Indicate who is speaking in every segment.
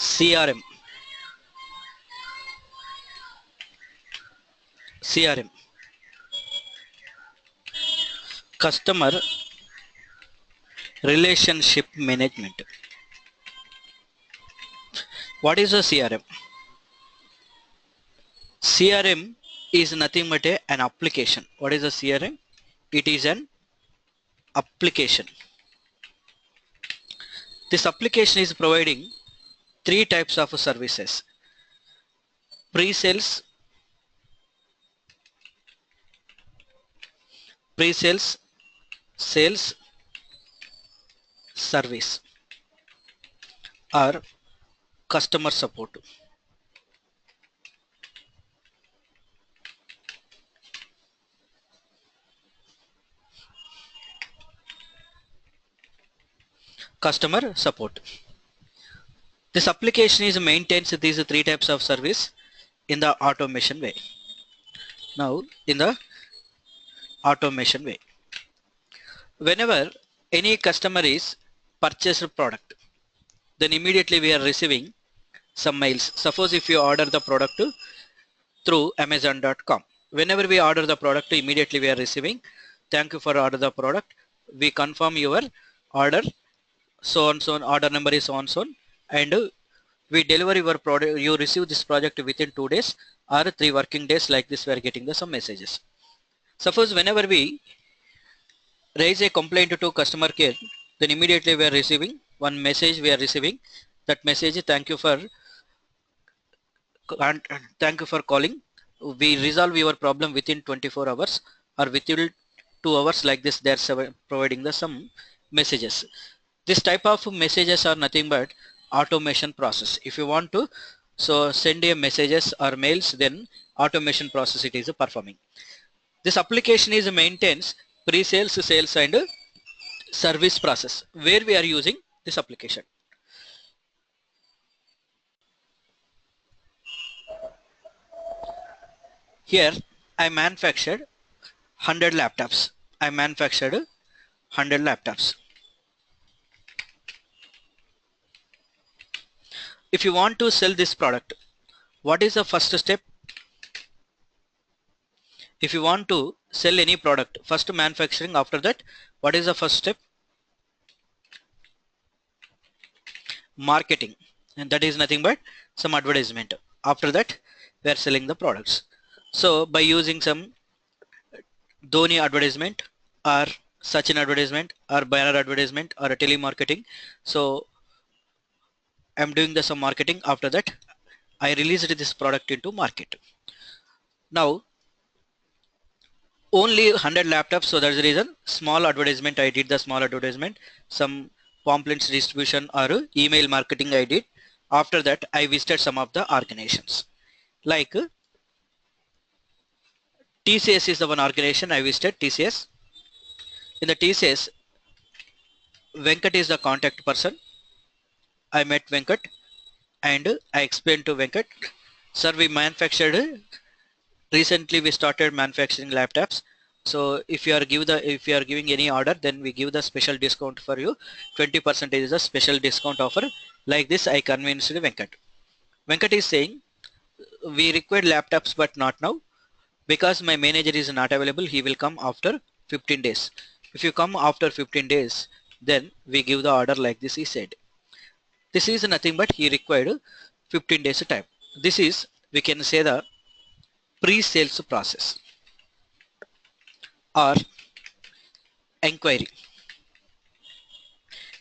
Speaker 1: CRM. CRM. Customer Relationship Management. What is a CRM? CRM is nothing but an application. What is a CRM? It is an application. This application is providing three types of services: pre-sales, sales, service, or customer support. Customer support. This application is maintains these three types of service in the automation way. Now, in the automation way, whenever any customer is purchased product, then immediately we are receiving some mails. Suppose if you order the product through Amazon.com, whenever we order the product, immediately we are receiving, thank you for order the product, we confirm your order, so on so on, order number is so on so on, and we deliver your product, you receive this project within 2 days or 3 working days. Like this we are getting some messages. Suppose whenever we raise a complaint to customer care, then immediately we are receiving one message. We are receiving that message, thank you for calling, we resolve your problem within 24 hours or within 2 hours. Like this they are providing some messages. This type of messages are nothing but automation process. If you want to send a messages or mails, then automation process it is performing. This application is maintains pre-sales, sales and service process, where we are using this application. Here I manufactured 100 laptops. I manufactured 100 laptops. If you want to sell this product, what is the first step? If you want to sell any product, first manufacturing, after that what is the first step? Marketing, and that is nothing but some advertisement. After that we are selling the products. So by using some Dhoni advertisement or Sachin advertisement or banner advertisement or a telemarketing, so I'm doing some marketing. After that I released this product into market. Now only 100 laptops, so that's the reason small advertisement I did, the small advertisement, some pamphlets distribution or email marketing I did. After that I visited some of the organizations, like TCS is the one organization I visited. TCS, in the TCS, Venkat is the contact person. I met Venkat and I explained to Venkat, sir, we manufactured, recently we started manufacturing laptops, so if you are giving any order, then we give the special discount for you, 20% is a special discount offer. Like this I convinced Venkat. Venkat is saying, we require laptops but not now, because my manager is not available, he will come after 15 days. If you come after 15 days, then we give the order. Like this he said. This is nothing but he required 15 days time. This is, we can say, the pre-sales process or inquiry.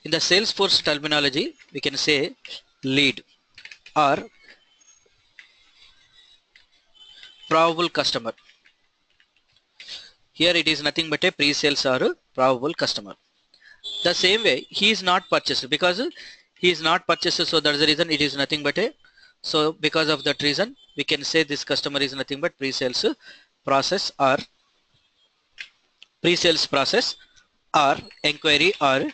Speaker 1: In the Salesforce terminology, we can say lead or probable customer. Here it is nothing but a pre-sales or probable customer. The same way, he is not purchased, because he is not purchased, so that's the reason it is nothing but a, so because of that reason we can say this customer is nothing but pre-sales process or inquiry or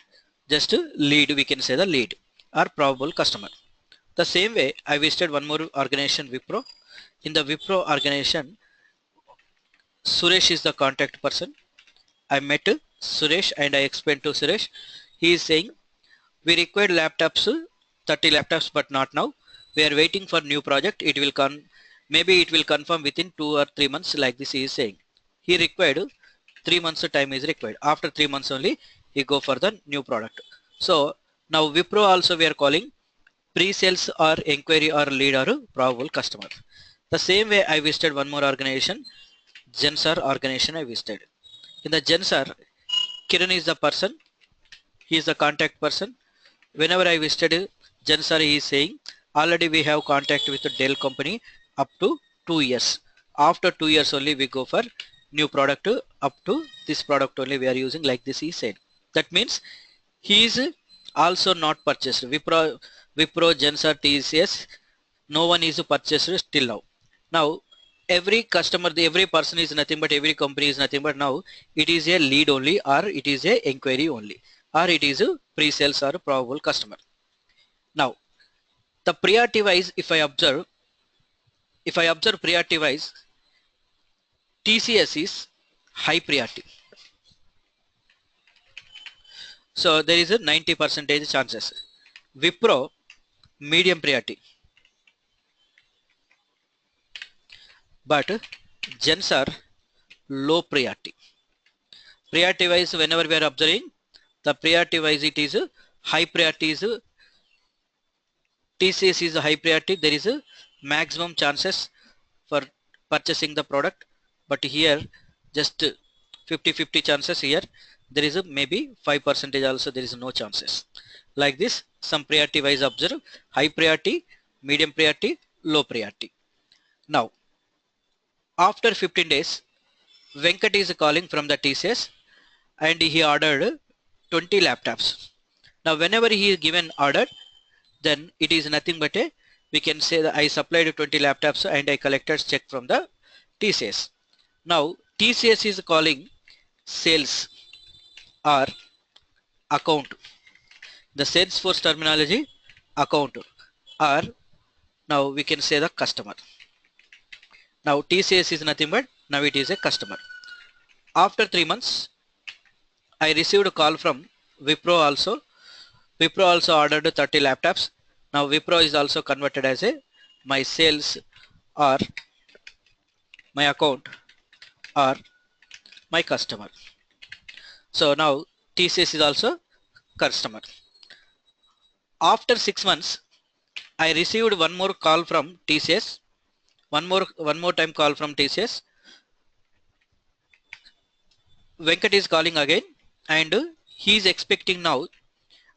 Speaker 1: just lead, we can say the lead or probable customer. The same way I visited one more organization, Wipro. In the Wipro organization, Suresh is the contact person. I met Suresh and I explained to Suresh. He is saying, we required laptops 30 laptops, but not now. We are waiting for new project. It will maybe it will confirm within 2 or 3 months, like this he is saying. He required 3 months time is required. After 3 months only he go for the new product. So now Wipro also we are calling pre-sales or inquiry or lead or probable customer. The same way I visited one more organization, Gensar organization I visited. In the Gensar, Kiran is the person, he is the contact person. Whenever I visited Gensar, he is saying already we have contact with the Dell company up to 2 years. After 2 years only we go for new product, up to this product only we are using, like this he said. That means he is also not purchased. Wipro, Gensar, TCS, no one is purchased till now. Now every customer, every person is nothing but, every company is nothing but now it is a lead only, or it is a inquiry only, or it is a pre-sales or probable customer. Now the priority wise, if I observe priority wise, TCS is high priority. So there is a 90% chances. Wipro medium priority. But Gensar low priority. Priority wise, whenever we are observing, the priority wise it is high priority is TCS is a high priority. There is a maximum chances for purchasing the product, but here just 50-50 chances. Here there is a maybe 5% also there is no chances. Like this, some priority wise observe: high priority, medium priority, low priority. Now after 15 days, Venkat is calling from the TCS and he ordered 20 laptops. Now whenever he is given order, then it is nothing but a, we can say that I supplied 20 laptops and I collected check from the TCS. Now TCS is calling sales or account. The Salesforce terminology, account, or now we can say the customer. Now TCS is nothing but now it is a customer. After 3 months, I received a call from Wipro also. Wipro also ordered 30 laptops. Now Wipro is also converted as a my sales or my account or my customer. So now TCS is also customer. After 6 months, I received one more call from TCS. One more time call from TCS. Venkat is calling again and he is expecting now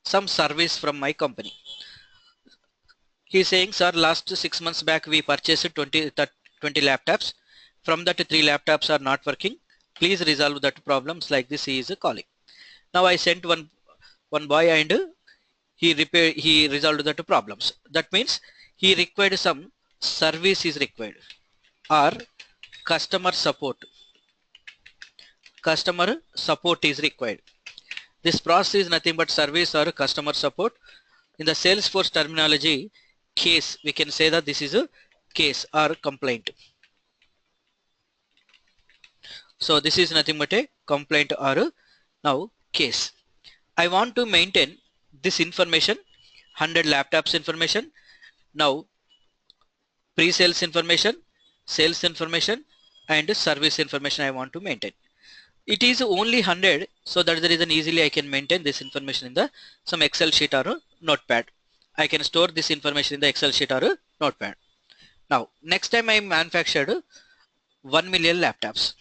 Speaker 1: some service from my company. He is saying, sir, last 6 months back we purchased 20 laptops. From that 3 laptops are not working. Please resolve that problems, like this he is calling. Now I sent one boy and he resolved that problems. That means he required some service is required or customer support. Customer support is required. This process is nothing but service or customer support. In the Salesforce terminology, case, we can say that this is a case or complaint. So this is nothing but a complaint or now case. I want to maintain this information, 100 laptops information, now pre-sales information, sales information and service information I want to maintain. It is only 100, so that is the reason easily I can maintain this information in the some Excel sheet or a notepad. I can store this information in the Excel sheet or a notepad. Now next time I manufactured 1 million laptops.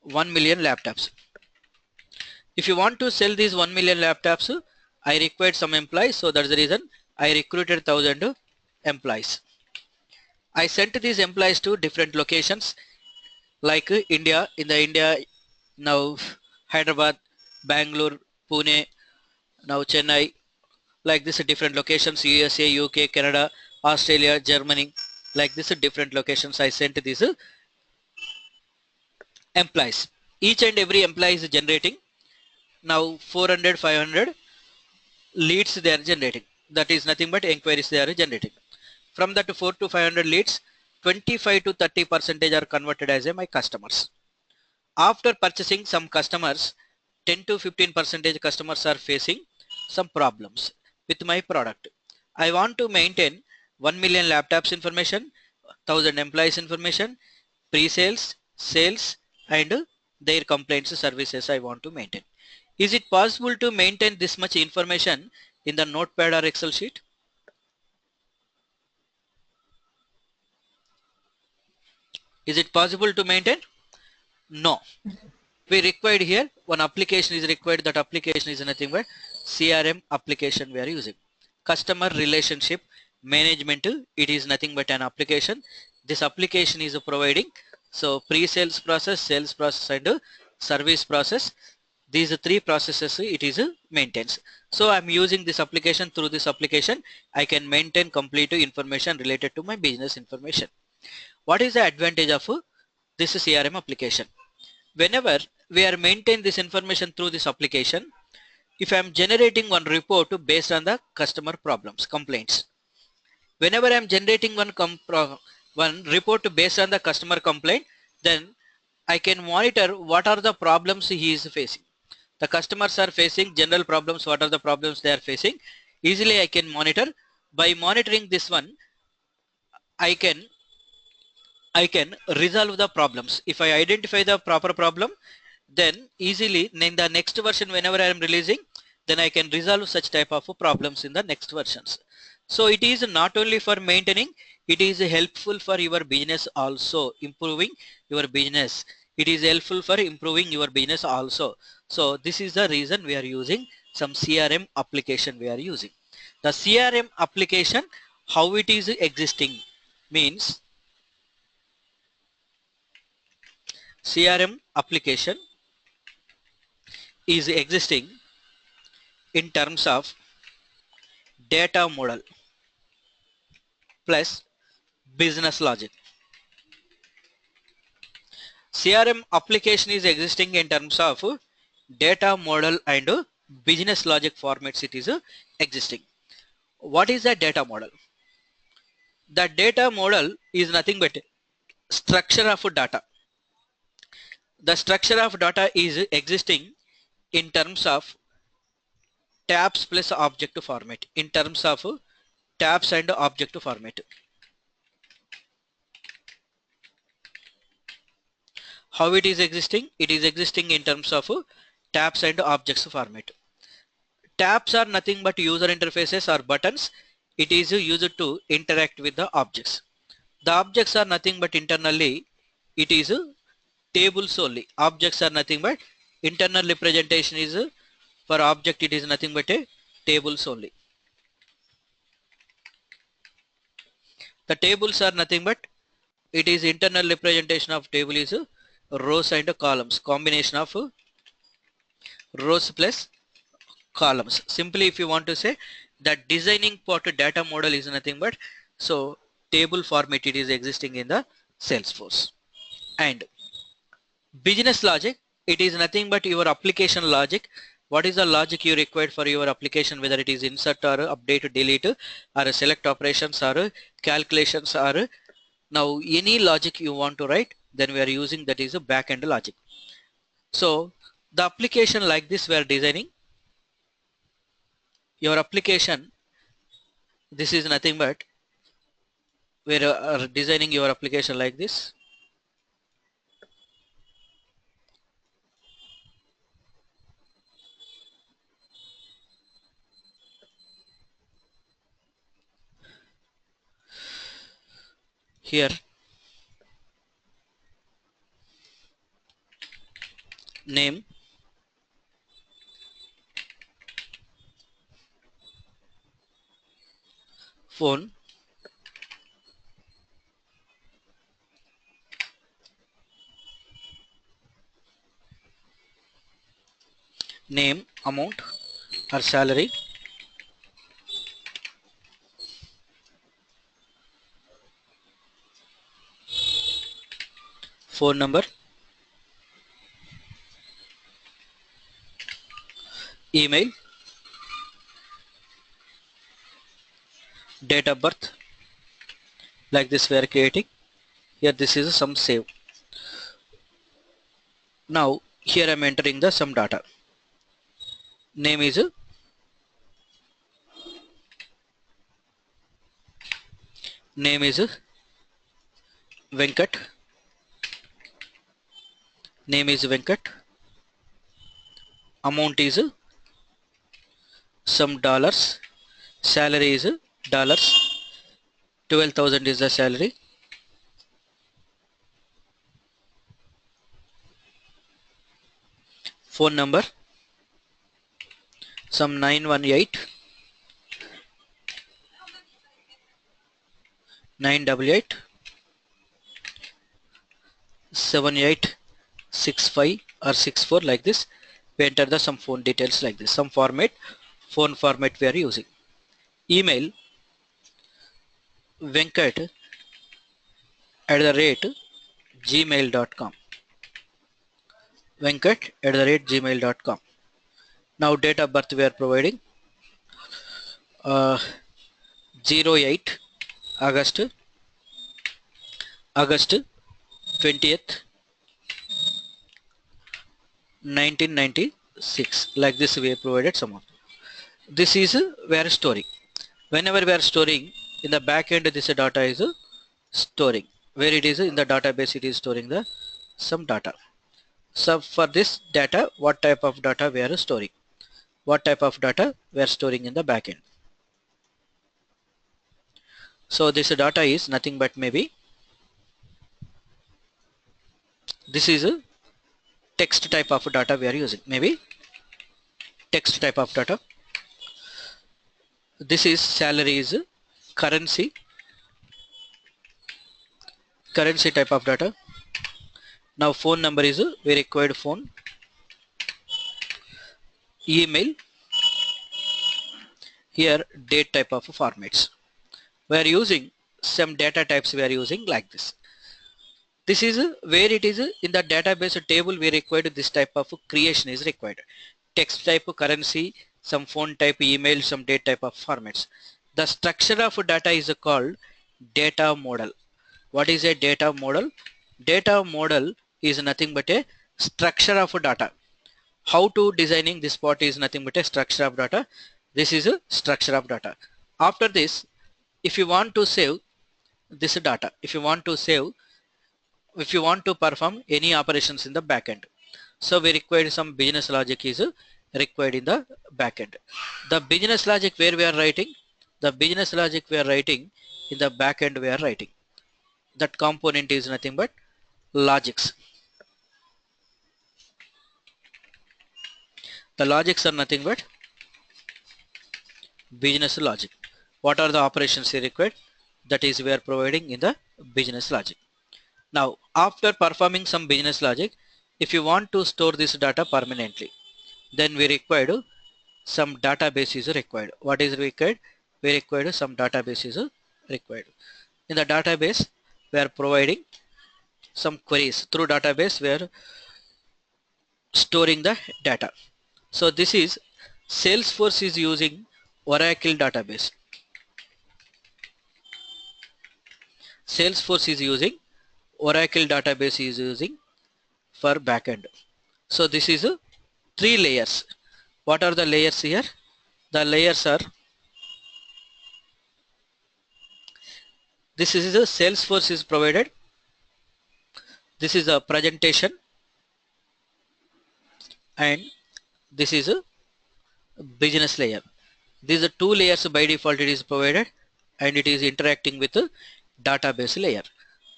Speaker 1: 1 million laptops. If you want to sell these 1 million laptops, I required some employees, so that's the reason I recruited 1000 employees. I sent these employees to different locations like India, in the India now Hyderabad, Bangalore, Pune, now Chennai, like this different locations, USA, UK, Canada, Australia, Germany, like this different locations I sent these employees. Each and every employee is generating now 400, 500 leads they are generating. That is nothing but inquiries they are generating. From that 400 to 500 leads, 25 to 30% are converted as my customers. After purchasing, some customers, 10 to 15% customers are facing some problems with my product. I want to maintain 1 million laptops information, 1000 employees information, pre-sales, sales, and their complaints services I want to maintain. Is it possible to maintain this much information in the notepad or Excel sheet? Is it possible to maintain? No. We required here one application is required. That application is nothing but CRM application we are using. Customer relationship management, it is nothing but an application. This application is providing so pre-sales process, sales process, and service process. These three processes it is maintains. So I'm using this application. Through this application I can maintain complete information related to my business information. What is the advantage of this CRM application? Whenever we are maintain this information through this application, if I am generating one report based on the customer problems, complaints, whenever I am generating one report based on the customer complaint, then I can monitor what are the problems he is facing. The customers are facing general problems. What are the problems they are facing? Easily I can monitor. By monitoring this one, I can resolve the problems. If I identify the proper problem, then easily in the next version whenever I am releasing, then I can resolve such type of problems in the next versions. So it is not only for maintaining, it is helpful for your business also, improving your business. It is helpful for improving your business also. So this is the reason we are using some CRM application we are using. The CRM application, how it is existing means CRM application is existing in terms of data model plus business logic. CRM application is existing in terms of data model and business logic formats it is existing. What is the data model? The data model is nothing but structure of data. The structure of data is existing in terms of tabs plus object format. In terms of tabs and object format. How it is existing? It is existing in terms of tabs and objects format. Tabs are nothing but user interfaces or buttons. It is used to interact with the objects. The objects are nothing but internally, it is tables only. Objects are nothing but internal representation is for object, it is nothing but a tables only. The tables are nothing but it is internal representation of table is rows and columns, combination of rows plus columns. Simply if you want to say that designing part data model is nothing but so table format it is existing in the Salesforce. And business logic, it is nothing but your application logic. What is the logic you required for your application, whether it is insert or update, delete or select operations or calculations or now any logic you want to write, then we are using that is a back-end logic. So the application like this we are designing. Your application, this is nothing but we are designing your application like this. Here name, phone, name, amount or salary, phone number, email, date of birth, like this we are creating. Here this is some save. Now here I am entering the some data. Name is name is Venkat, name is Venkat, amount is some dollars, salary is dollars, 12,000 is the salary, phone number some 918 988 7865 or 64 like this. We enter the some phone details like this, some format, phone format we are using. Email venkat at the rate gmail.com, venkat at the rate gmail.com. Now date of birth we are providing 08 August August 20th 1996, like this we have provided some of. This is we are storing. Whenever we are storing in the back end, this data is storing. Where it is in the database, it is storing the some data. So for this data, what type of data we are storing? What type of data we are storing in the back end? So this data is nothing but maybe this is a text type of data we are using. Maybe text type of data. This is salary is currency type of data. Now phone number is we required phone, email, here date type of formats. We are using some data types we are using like this. This is where it is in the database table we required this type of creation is required. Text type, currency, some phone type, email, some date type of formats. The structure of data is called data model. What is a data model? Data model is nothing but a structure of data. How to designing this part is nothing but a structure of data. This is a structure of data. After this, if you want to save this data, if you want to perform any operations in the backend, so we require some business logic is required in the backend. The business logic where we are writing, the business logic we are writing in the backend we are writing. That component is nothing but logics. The logics are nothing but business logic. What are the operations required? That is we are providing in the business logic. Now after performing some business logic, if you want to store this data permanently, then we required some database is required. What is required? We required some database is required. In the database we are providing some queries. Through database we are storing the data. So this is Salesforce is using Oracle database. Salesforce is using Oracle database is using for backend. So this is 3 layers. What are the layers here? The layers are, this is a Salesforce is provided. This is a presentation and this is a business layer. These are 2 layers by default it is provided and it is interacting with the database layer.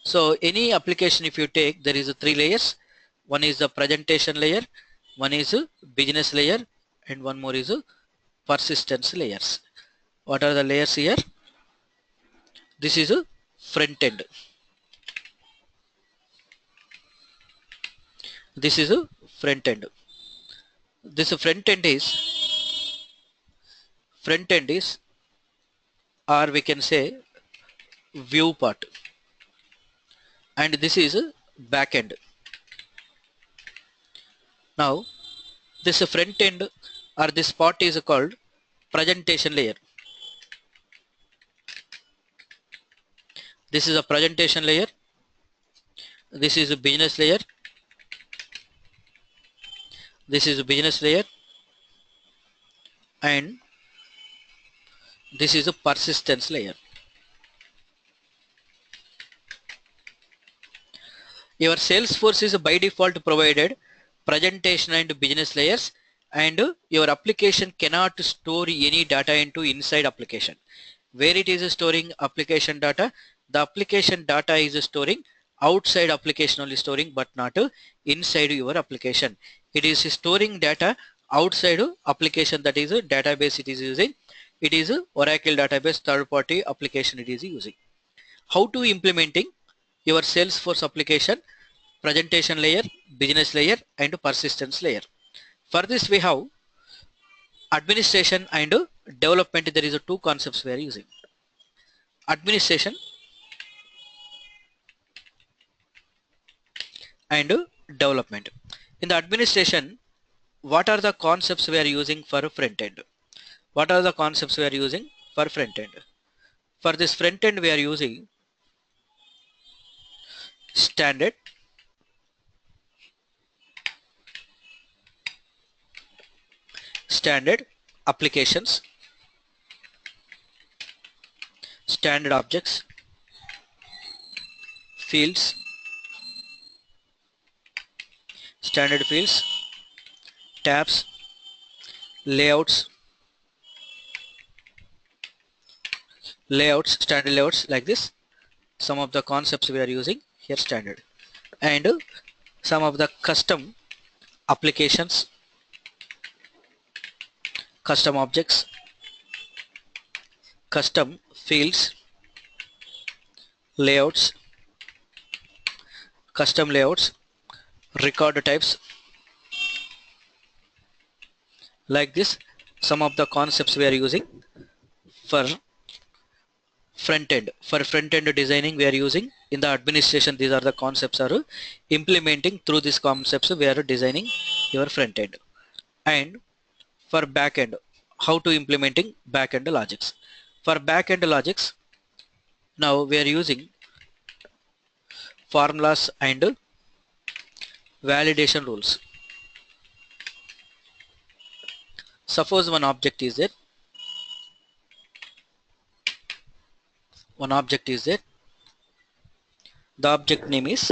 Speaker 1: So any application if you take, there is 3 layers. One is the presentation layer, one is a business layer and one more is a persistence layers. What are the layers here? This is a front end. This is a front end. This front end is or we can say view part, and this is a back end. Now this front end or this part is called presentation layer. This is a presentation layer. This is a business layer. This is a business layer and this is a persistence layer. Your Salesforce is by default provided presentation and business layers, and your application cannot store any data into inside application. Where it is storing application data, the application data is storing outside application only storing, but not inside your application. It is storing data outside application, that is a database it is using. It is a Oracle database, third party application it is using. How to implementing your Salesforce application: presentation layer, business layer, and persistence layer. For this we have administration and development. There is a two concepts we are using: administration and development. In the administration, what are the concepts we are using for front end? What are the concepts we are using for front end? For this front end we are using standard, applications, standard objects, fields, standard fields, tabs, layouts, standard layouts, like this. Some of the concepts we are using here standard, and some of the custom applications, custom objects, custom fields, layouts, custom layouts, record types, like this. Some of the concepts we are using for front end. For front end designing we are using. In the administration, these are the concepts are implementing. Through these concepts we are designing your front end. And for back end, how to implementing back end logics. For back end logics, now we are using formulas and validation rules. Suppose one object is there, the object name is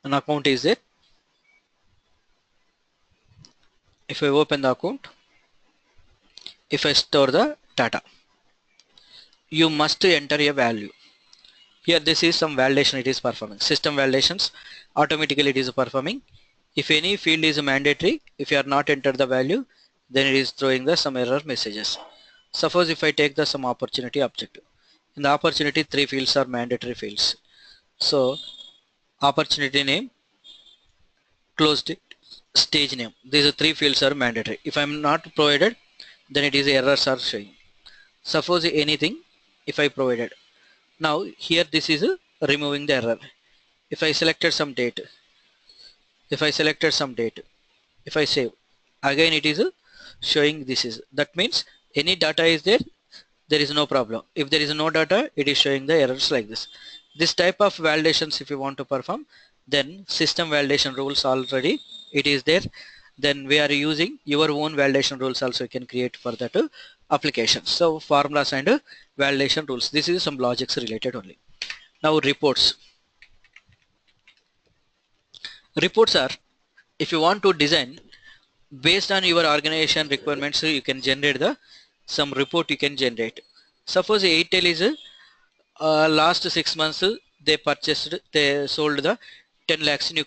Speaker 1: an account is there. If I open the account, if I store the data, you must enter a value. Here this is some validation it is performing. System validations, automatically it is performing. If any field is mandatory, if you are not entered the value, then it is throwing the some error messages. Suppose if I take the some opportunity object. In the opportunity, 3 fields are mandatory fields. So opportunity name, closed stage name, these are 3 fields are mandatory. If I am not provided, then it is errors are showing. Suppose anything if I provided, now here this is removing the error. If I selected some date, if I save, again it is showing this is, that means any data is there, there is no problem. If there is no data, it is showing the errors like this. This type of validations if you want to perform, then system validation rules already it is there. Then we are using your own validation rules also you can create for that application. So formulas and validation rules, this is some logics related only. Now reports. Reports are, if you want to design based on your organization requirements, you can generate the some report you can generate. Suppose Airtel is last 6 months they sold the 10 lakhs new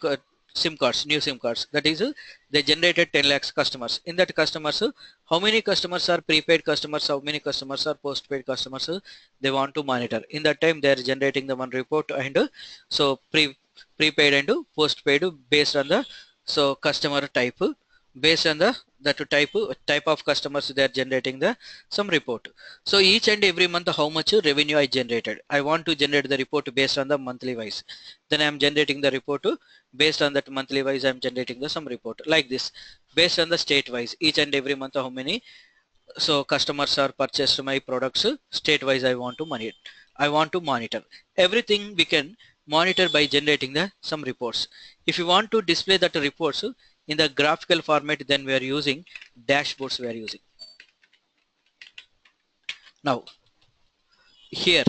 Speaker 1: SIM cards. That is they generated 10 lakhs customers. In that customers, how many customers are prepaid customers, how many customers are postpaid customers, they want to monitor. In that time they are generating the one report, and so prepaid and postpaid based on the so customer type, based on the that type of customers they are generating the some report. So each and every month how much revenue I generated, I want to generate the report based on the monthly wise. Then I am generating the report based on that monthly wise. I am generating the some report like this. Based on the state wise, each and every month how many so customers are purchased my products state wise, I want to monitor everything. We can monitor by generating the some reports. If you want to display that reports in the graphical format, then we are using dashboards we are using. Now here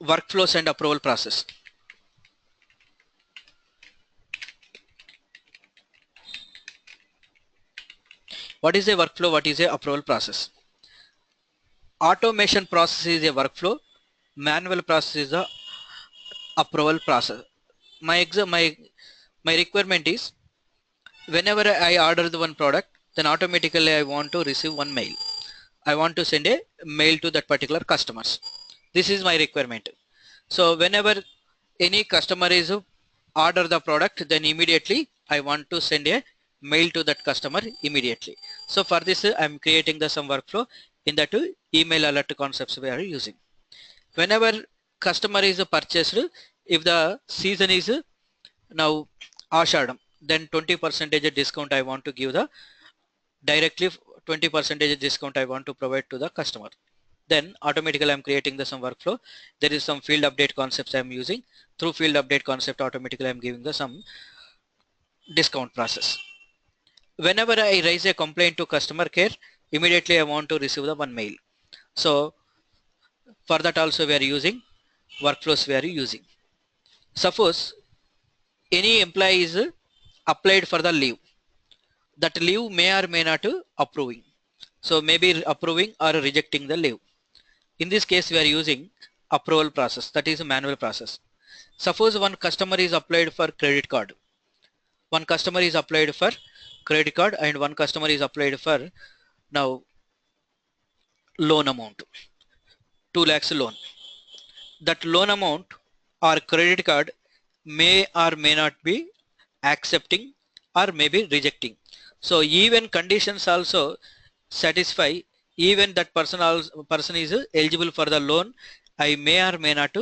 Speaker 1: workflows and approval process. What is a workflow? What is a approval process? Automation process is a workflow. Manual process is a approval process. My requirement is whenever I order the one product, then automatically I want to receive one mail. I want to send a mail to that particular customers. This is my requirement. So whenever any customer is order the product, then immediately I want to send a mail to that customer immediately. So for this I am creating the some workflow in that email alert concepts we are using. Whenever customer is purchased, if the season is now Ashadam, then 20% discount I want to give the directly 20% discount I want to provide to the customer. Then automatically I'm creating the some workflow. There is some field update concepts I'm using. Through field update concept, automatically I'm giving the some discount process. Whenever I raise a complaint to customer care, immediately I want to receive the one mail. So for that also we are using workflows we are using. Suppose any employee is applied for the leave. That leave may or may not approving. So maybe approving or rejecting the leave. In this case we are using approval process, that is a manual process. Suppose one customer is applied for credit card. One customer is applied for credit card and one customer is applied for now loan amount, 2 lakhs loan. That loan amount or credit card may or may not be accepting or maybe rejecting. So even conditions also satisfy, even that person is eligible for the loan, I may or may not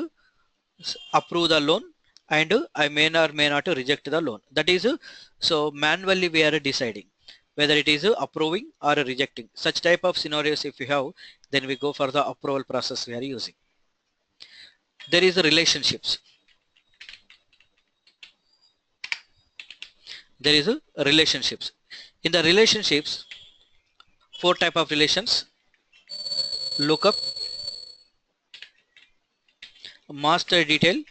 Speaker 1: approve the loan and I may or may not reject the loan. That is so manually we are deciding whether it is approving or rejecting. Such type of scenarios if you have, then we go for the approval process we are using. There is relationships. There is relationships. In the relationships, 4 type of relations: lookup, master detail,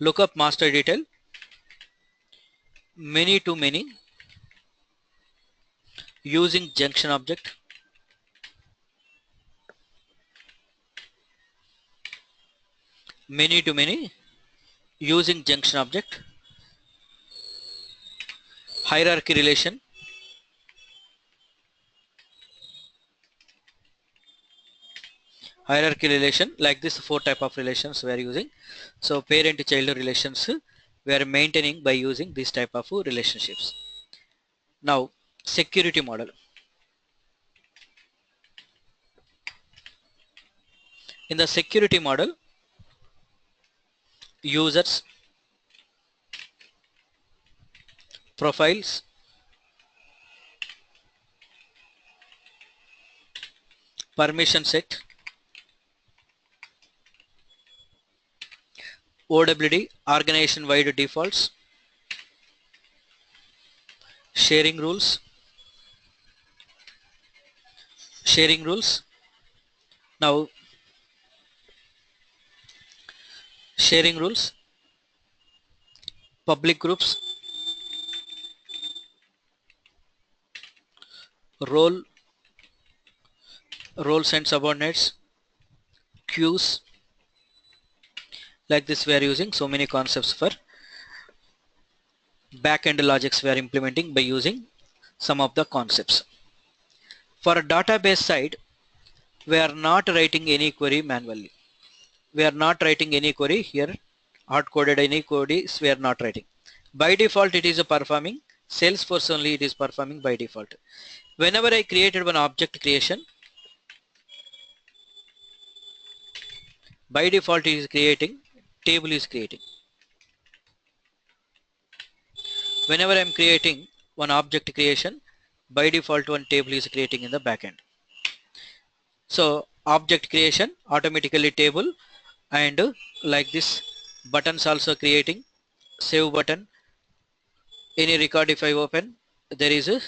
Speaker 1: lookup master detail, many to many, using junction object, many to many, using junction object, hierarchy relation, like this 4 type of relations we are using. So parent child relations we are maintaining by using this type of relationships. Now security model. In the security model, users, profiles, permission set, OWD, organization wide defaults, sharing rules, now sharing rules, public groups, roles and subordinates, queues. Like this we are using so many concepts for back-end logics we are implementing by using some of the concepts. For a database side, we are not writing any query manually. We are not writing any query here, hard-coded any queries we are not writing. By default it is performing, Salesforce only it is performing by default. Whenever I created one object creation, by default it is creating, table is creating. Whenever I am creating one object creation, by default one table is creating in the backend. So object creation, automatically table, and like this buttons also creating, save button, any record if I open, there is a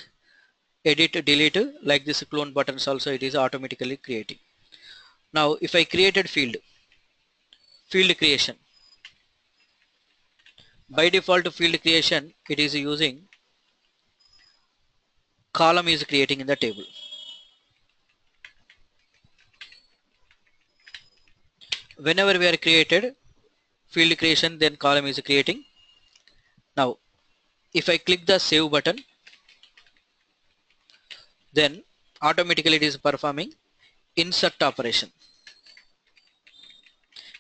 Speaker 1: edit, delete, like this clone buttons also it is automatically creating. Now if I created field creation, by default field creation it is using column is creating in the table. Whenever we are created field creation, then column is creating. Now if I click the save button, then automatically it is performing insert operation.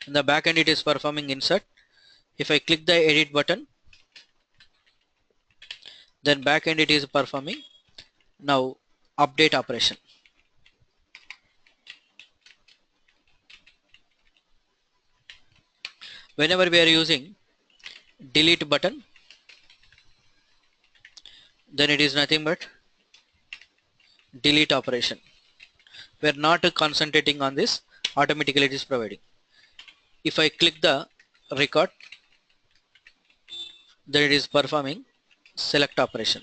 Speaker 1: In the back end it is performing insert. If I click the edit button, then back end it is performing now update operation. Whenever we are using delete button, then it is nothing but delete operation. We are not concentrating on this, automatically it is providing. If I click the record, then it is performing select operation.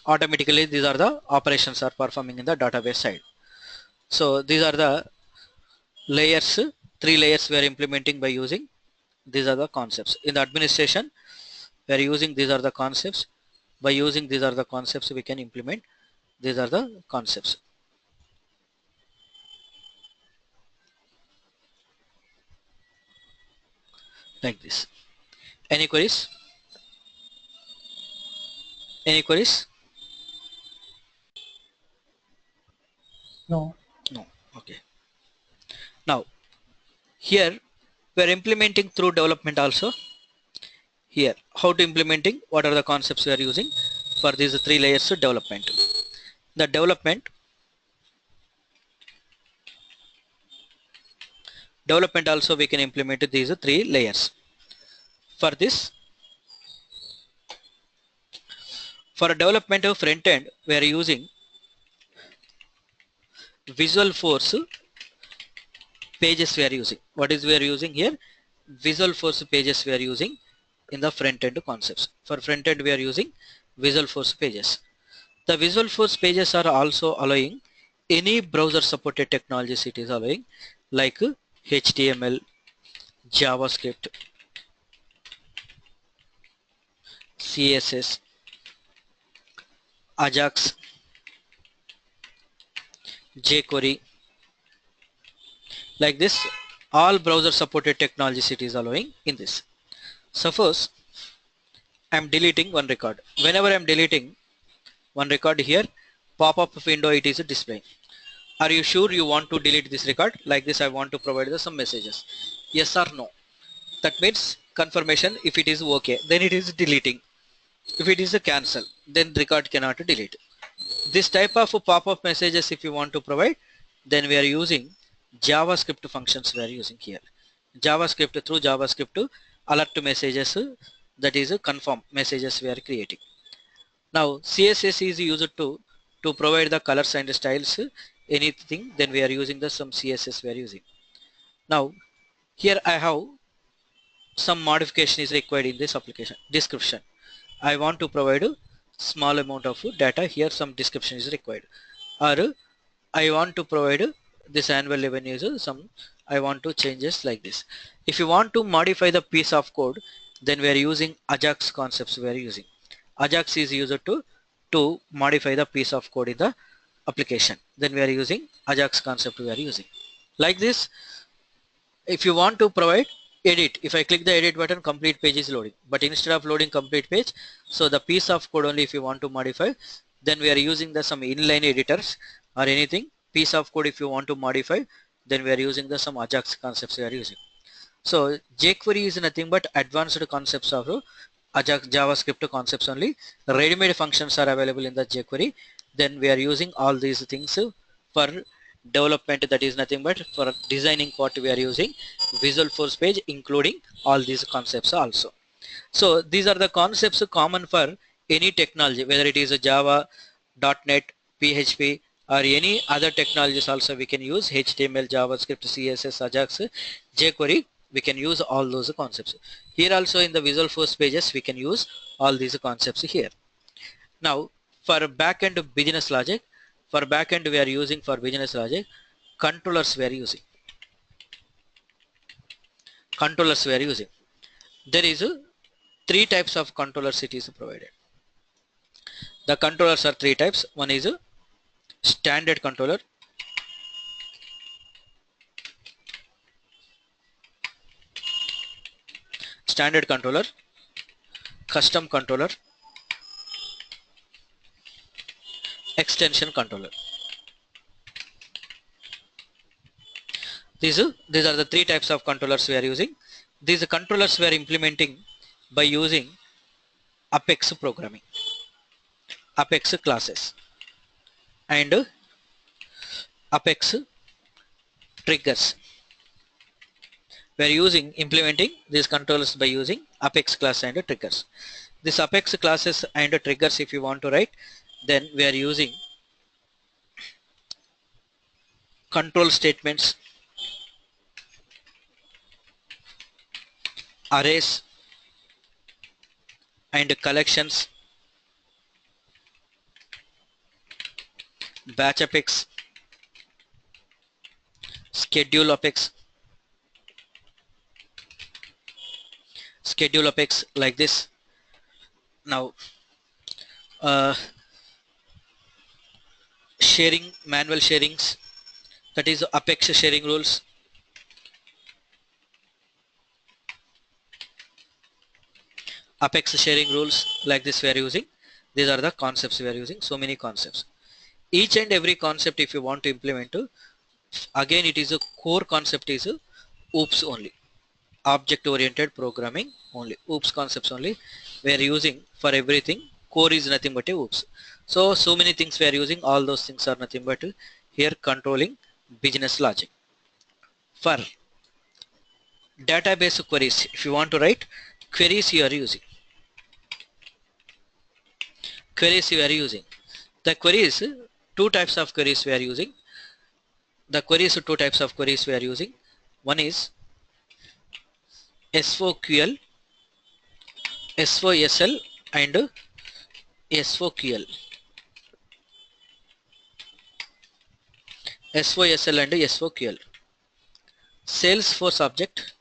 Speaker 1: Automatically these are the operations are performing in the database side. So these are the layers, 3 layers we are implementing by using these are the concepts. In the administration we are using these are the concepts. By using these are the concepts we can implement these are the concepts. Like this. Any queries? Any queries?
Speaker 2: No.
Speaker 1: No. Okay. Now here we are implementing through development also. Here how to implementing, what are the concepts we are using for these 3 layers of development. The development also we can implement these 3 layers. For this, for a development of front end we are using Visual Force pages we are using. What is we are using here? Visual Force pages we are using in the front end concepts. For front end we are using Visual Force pages. The Visual Force pages are also allowing any browser supported technologies it is allowing, like HTML, JavaScript, CSS, Ajax, jQuery, like this all browser supported technologies it is allowing in this. Suppose I am deleting one record. Whenever I am deleting one record, here pop-up window it is displaying. Are you sure you want to delete this record? Like this I want to provide some messages. Yes or no. That means confirmation. If it is okay, then it is deleting. If it is a cancel, then record cannot delete. This type of pop-up messages if you want to provide, then we are using JavaScript functions we are using here. JavaScript, through JavaScript alert messages, that is confirm messages we are creating. Now CSS is used to provide the colors and styles, anything, then we are using the some CSS we are using. Now here I have some modification is required in this application. Description, I want to provide a small amount of data, here some description is required. Or I want to provide this annual revenue is some, I want to changes like this. If you want to modify the piece of code, then we are using Ajax concepts we are using. Ajax is used to modify the piece of code in the application. Then we are using Ajax concept we are using. Like this, if you want to provide edit, if I click the edit button, complete page is loading. But instead of loading complete page, so the piece of code only if you want to modify, then we are using the some inline editors or anything. Piece of code if you want to modify, then we are using the some Ajax concepts we are using. So jQuery is nothing but advanced concepts of Ajax JavaScript concepts only. Ready-made functions are available in the jQuery. Then we are using all these things for development, that is nothing but for designing part we are using Visual Force page, including all these concepts also. So these are the concepts common for any technology, whether it is a Java, .NET, PHP, or any other technologies also we can use HTML, JavaScript, CSS, Ajax, jQuery. We can use all those concepts. Here also in the Visual Force pages we can use all these concepts here. Now for backend business logic, for backend we are using for business logic controllers we are using. Controllers we are using. There is three types of controllers it is provided. The controllers are three types. One is a standard controller, standard controller, custom controller, extension controller. These are the three types of controllers we are using. These controllers we are implementing by using Apex programming, Apex classes, and Apex triggers. We are implementing these controllers by using Apex class and triggers. This Apex classes and triggers, if you want to write, then we are using control statements, arrays, and collections, batch Apex, schedule Apex, like this. Now sharing, manual sharings, that is Apex sharing rules, Apex sharing rules, like this we are using. These are the concepts we are using, so many concepts. Each and every concept if you want to implement, again it is a core concept is OOPS only, object oriented programming only, OOPS concepts only we are using for everything. Core is nothing but a OOPS. So many things we are using, all those things are nothing but here controlling business logic. For database queries, if you want to write queries, you are using queries we are using. The queries, two types of queries we are using. The queries, two types of queries we are using. One is SOQL, SOSL and SOQL. SOSL and SOQL. Salesforce object,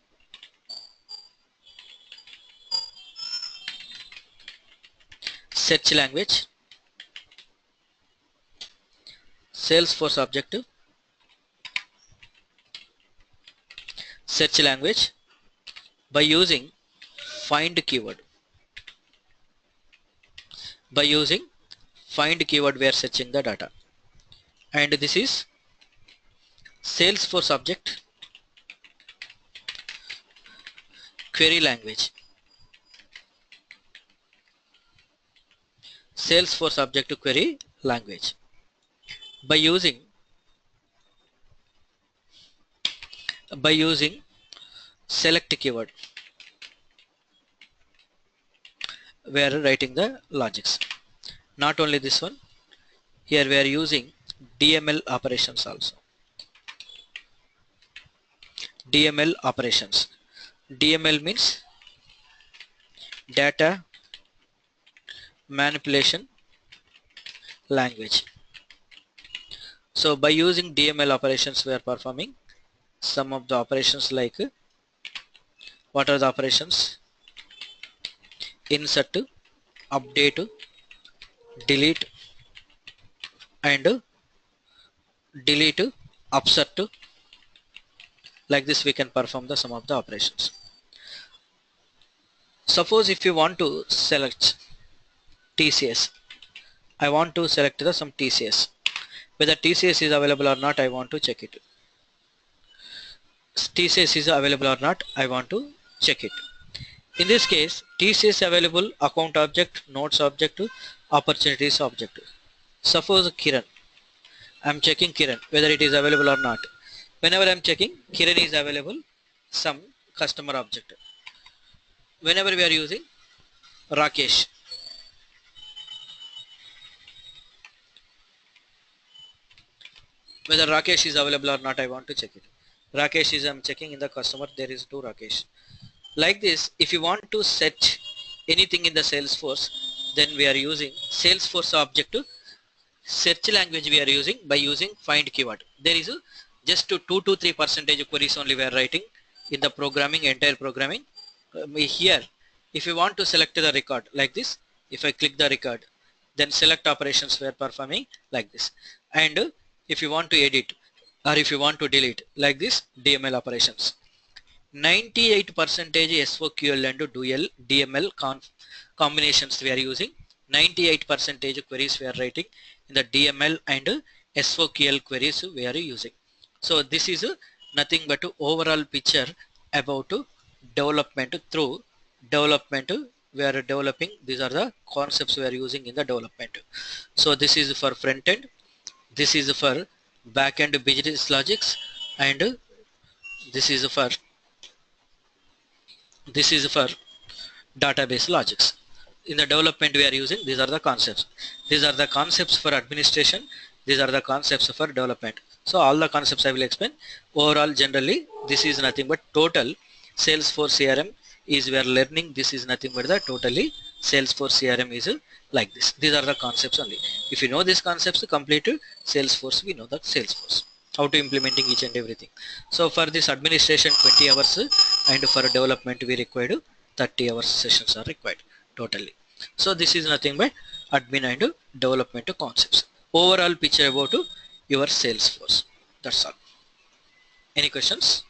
Speaker 1: search language, Salesforce object, search language by using find keyword. By using find keyword we are searching the data. And this is Salesforce object, query language. Salesforce object to query language. By using select keyword, we are writing the logics. Not only this one, here we are using DML operations also. DML operations. DML means data manipulation language. So by using DML operations we are performing some of the operations like, what are the operations? Insert, update, delete and delete, upsert. Like this we can perform the some of the operations. Suppose if you want to select TCS, I want to select some TCS. Whether TCS is available or not, I want to check it. TCS is available or not, I want to check it. In this case, TCS available, account object, notes object, opportunities object. Suppose Kiran, I am checking Kiran whether it is available or not. Whenever I am checking Kiran is available, some customer object. Whenever we are using Rakesh, Whether Rakesh is available or not, I want to check it. Rakesh is, I'm checking in the customer, there is two Rakesh. Like this, if you want to search anything in the Salesforce, then we are using Salesforce object search language we are using by using find keyword. There is a just to 2 to 3% queries only we are writing in the programming, entire programming. Here, if you want to select the record like this, if I click the record, then select operations we are performing like this. And if you want to edit or if you want to delete like this, DML operations. 98% SOQL and dual DML combinations we are using. 98% queries we are writing in the DML and SOQL queries we are using. So this is nothing but overall picture about development. Through development we are developing, these are the concepts we are using in the development. So this is for front end, this is for back end business logics, and this is for database logics. In the development we are using, these are the concepts. These are the concepts for administration. These are the concepts for development. So all the concepts I will explain. Overall, generally, this is nothing but total Salesforce CRM is we are learning. This is nothing but the totally Salesforce CRM is like this. These are the concepts only. If you know these concepts, complete Salesforce, we know that Salesforce. How to implementing each and everything. So for this administration 20 hours and for development we required 30 hours sessions are required totally. So this is nothing but admin and development concepts. Overall picture about your Salesforce. That's all. Any questions?